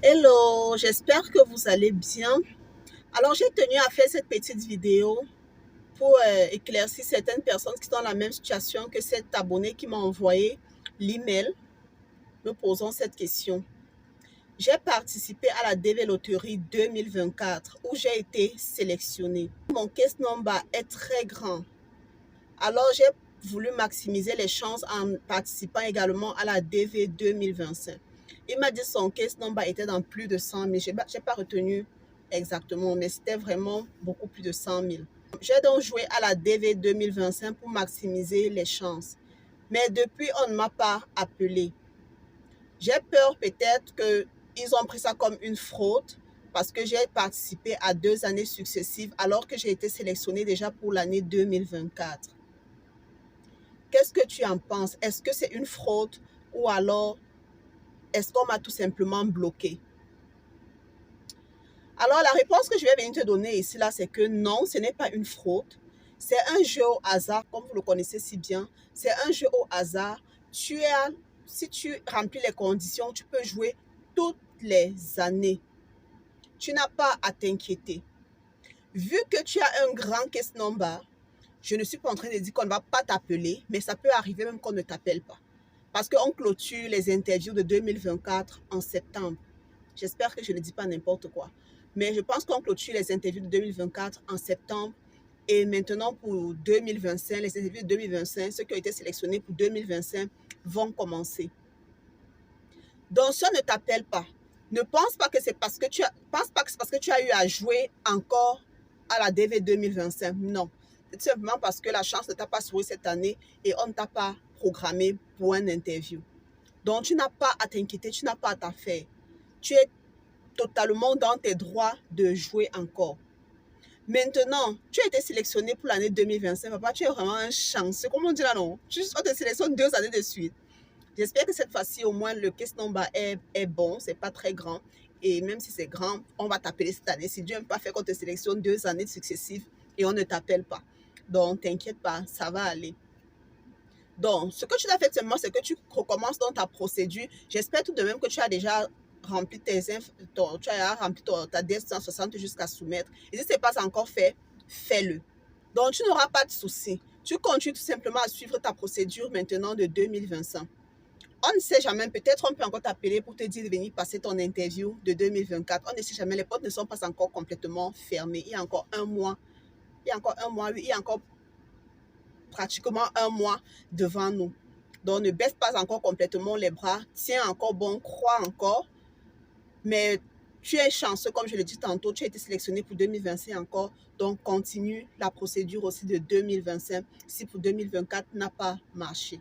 Hello, j'espère que vous allez bien. Alors, j'ai tenu à faire cette petite vidéo pour éclaircir certaines personnes qui sont dans la même situation que cet abonné qui m'a envoyé l'email me posant cette question. J'ai participé à la DV Loterie 2024 où j'ai été sélectionnée. Mon case number est très grand. Alors, j'ai voulu maximiser les chances en participant également à la DV 2025. Il m'a dit que son case number était dans plus de 100 000. Je n'ai pas retenu exactement, mais c'était vraiment beaucoup plus de 100 000. J'ai donc joué à la DV 2025 pour maximiser les chances. Mais depuis, on ne m'a pas appelé. J'ai peur peut-être qu'ils ont pris ça comme une fraude parce que j'ai participé à 2 années successives alors que j'ai été sélectionnée déjà pour l'année 2024. Qu'est-ce que tu en penses? Est-ce que c'est une fraude ou alors est-ce qu'on m'a tout simplement bloqué? Alors, la réponse que je vais venir te donner ici, là, c'est que non, ce n'est pas une fraude. C'est un jeu au hasard, comme vous le connaissez si bien. C'est un jeu au hasard. Si tu remplis les conditions, tu peux jouer toutes les années. Tu n'as pas à t'inquiéter. Vu que tu as un grand case number, je ne suis pas en train de dire qu'on ne va pas t'appeler, mais ça peut arriver même qu'on ne t'appelle pas. Parce qu'on clôture les interviews de 2024 en septembre. J'espère que je ne dis pas n'importe quoi. Mais je pense qu'on clôture les interviews de 2024 en septembre. Et maintenant, pour 2025, les interviews de 2025, ceux qui ont été sélectionnés pour 2025 vont commencer. Donc, si on ne t'appelle pas, ne pense pas que c'est parce que tu as eu à jouer encore à la DV 2025. Non. C'est tout simplement parce que la chance ne t'a pas souri cette année et on ne t'a pas programmé pour une interview. Donc, tu n'as pas à t'inquiéter, tu n'as pas à t'affaire. Tu es totalement dans tes droits de jouer encore. Maintenant, tu as été sélectionné pour l'année 2025. Papa, tu es vraiment un chanceux. Comment on dit là, non? On te sélectionne 2 années de suite. J'espère que cette fois-ci, au moins, le case number est bon. C'est pas très grand. Et même si c'est grand, on va t'appeler cette année. Si Dieu n'aime pas faire qu'on te sélectionne 2 années successives et on ne t'appelle pas. Donc, t'inquiète pas, ça va aller. Donc, ce que tu dois faire seulement, c'est que tu recommences dans ta procédure. J'espère tout de même que tu as déjà rempli ta DS 160 jusqu'à soumettre. Et si ce n'est pas encore fait, fais-le. Donc, tu n'auras pas de souci. Tu continues tout simplement à suivre ta procédure maintenant de 2025. On ne sait jamais, peut-être on peut encore t'appeler pour te dire de venir passer ton interview de 2024. On ne sait jamais, les portes ne sont pas encore complètement fermées. Il y a encore un mois. Il y a encore un mois, oui, il y a encore pratiquement un mois devant nous. Donc, ne baisse pas encore complètement les bras. Tiens encore bon, crois encore. Mais tu es chanceux, comme je le dis tantôt, tu as été sélectionné pour 2025 encore. Donc, continue la procédure aussi de 2025 si pour 2024 n'a pas marché.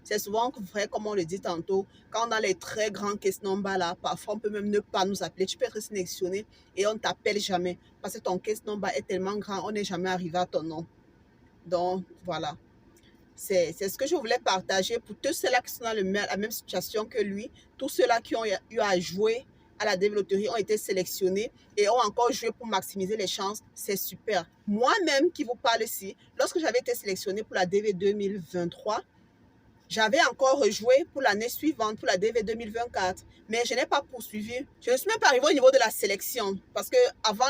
C'est souvent vrai, comme on le dit tantôt, quand on a les très grands case number là, parfois on peut même ne pas nous appeler. Tu peux être sélectionné et on ne t'appelle jamais parce que ton case number est tellement grand, on n'est jamais arrivé à ton nom. Donc, voilà. C'est ce que je voulais partager pour tous ceux-là qui sont dans la même situation que lui, tous ceux-là qui ont eu à jouer à la développerie ont été sélectionnés et ont encore joué pour maximiser les chances. C'est super. Moi-même qui vous parle ici, lorsque j'avais été sélectionnée pour la DV 2023, j'avais encore rejoué pour l'année suivante, pour la DV 2024, mais je n'ai pas poursuivi. Je ne suis même pas arrivée au niveau de la sélection parce que avant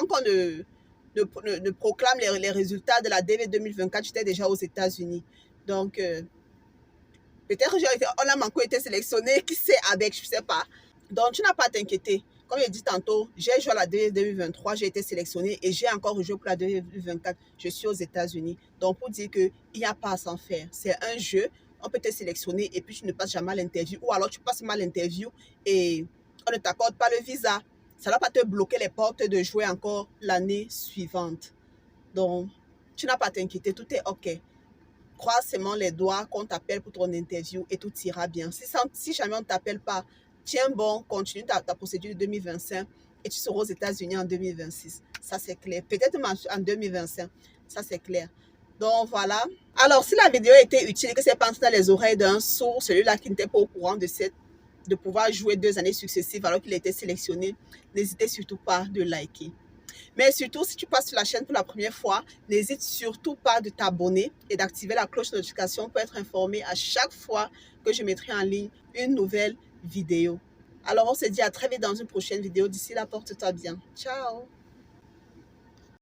qu'on ne proclame les résultats de la DV 2024, j'étais déjà aux États-Unis. Donc, peut-être qu'on a encore été sélectionné, qui sait avec, je ne sais pas. Donc, tu n'as pas à t'inquiéter. Comme je dit tantôt, j'ai joué à la DV 2023, j'ai été sélectionné et j'ai encore joué pour la DV 2024. Je suis aux États-Unis. Donc, pour dire qu'il n'y a pas à s'en faire. C'est un jeu, on peut te sélectionner et puis tu ne passes jamais l'interview. Ou alors, tu passes mal l'interview et on ne t'accorde pas le visa. Ça ne va pas te bloquer les portes de jouer encore l'année suivante. Donc, tu n'as pas à t'inquiéter, tout est OK. Croise seulement les doigts qu'on t'appelle pour ton interview et tout ira bien. Si jamais on ne t'appelle pas, tiens bon, continue ta procédure de 2025 et tu seras aux États-Unis en 2026. Ça, c'est clair. Peut-être même en 2025. Ça, c'est clair. Donc, voilà. Alors, si la vidéo était utile et que c'est passé dans les oreilles d'un sourd, celui-là qui n'était pas au courant de pouvoir jouer 2 années successives alors qu'il a été sélectionné, n'hésitez surtout pas de liker. Mais surtout, si tu passes sur la chaîne pour la première fois, n'hésite surtout pas de t'abonner et d'activer la cloche de notification pour être informé à chaque fois que je mettrai en ligne une nouvelle vidéo. Alors, on se dit à très vite dans une prochaine vidéo. D'ici là, porte-toi bien. Ciao!